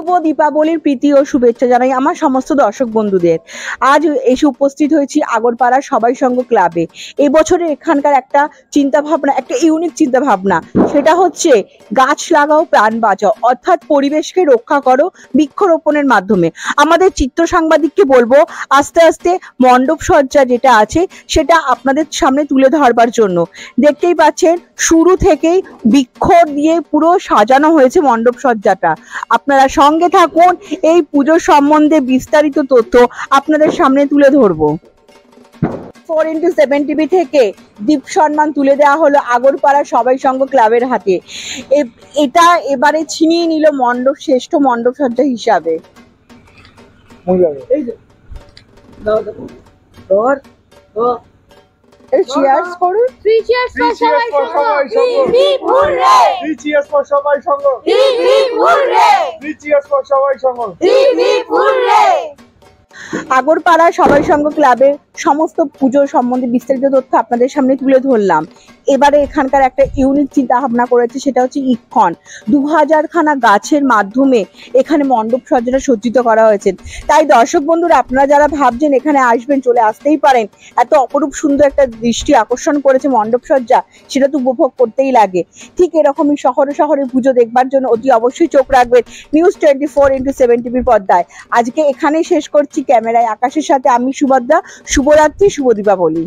শুভ দীপাবলির প্রীতি ও শুভেচ্ছা জানাই আমার সমস্ত দর্শক বন্ধুদের। আজ এসে উপস্থিত হয়েছি আগরপাড়া সবাই সঙ্গ ক্লাবে। এই বছরে এখানকার একটা চিন্তা ভাবনা, একটা ইউনিক চিন্তা ভাবনা, সেটা হচ্ছে গাছ লাগাও প্রাণ বাঁচাও, অর্থাৎ পরিবেশকে রক্ষা করো বৃক্ষরোপণের মাধ্যমে। আমাদের চিত্র সাংবাদিককে বলবো আস্তে আস্তে মণ্ডপ সজ্জা যেটা আছে সেটা আপনাদের সামনে তুলে ধরবার জন্য। দেখতেই পাচ্ছেন শুরু থেকেই বৃক্ষ দিয়ে পুরো সাজানো হয়েছে মণ্ডপ সজ্জাটা। আপনারা সঙ্গে থাকুন, এই পুজো সম্বন্ধে বিস্তারিত তথ্য আপনাদের সামনে তুলে ধরবো। 4x7 টিভি থেকে দীপ সম্মান তুলে দেওয়া হলো আগরপাড়া সবাই সঙ্গ ক্লাবের হাতে। এটা এবারে ছিনিয়ে নিল মণ্ডপ শ্রেষ্ঠ মণ্ডপ সজ্জা হিসাবে। চিয়ার্স করুন। 3 cheers for সবাই সঙ্গ। 3 cheers for সবাই সঙ্গ। 3 cheers for সবাই সঙ্গ। আগরপাড়া সবাই সঙ্গ ক্লাবের সমস্ত পুজো সম্বন্ধে বিস্তারিত তথ্য আপনাদের সামনে তুলে ধরলাম। এবারে এখানকার একটা ইউনিক চিন্তা ভাবনা করেছে, সেটা হচ্ছে ইক্ষণ 2000 খানা গাছের মাধ্যমে এখানে মণ্ডপ সজ্জাটা সজ্জিত করা হয়েছে। তাই দর্শক বন্ধুরা, আপনারা যারা ভাবছেন এখানে আসবেন, চলে আসতেই পারেন। এত অপরূপ সুন্দর একটা দৃষ্টি আকর্ষণ করেছে মণ্ডপ সজ্জা, সেটা তো উপভোগ করতেই লাগে। ঠিক এরকমই শহরে শহরে পুজো দেখবার জন্য অতি অবশ্যই চোখ রাখবেন নিউজ 24x7 টিভির পর্দায়। আজকে এখানেই শেষ করছি। ক্যামেরায় আকাশের সাথে আমি সুভদ্রা। শুভরাত্রি, শুভ দীপাবলি।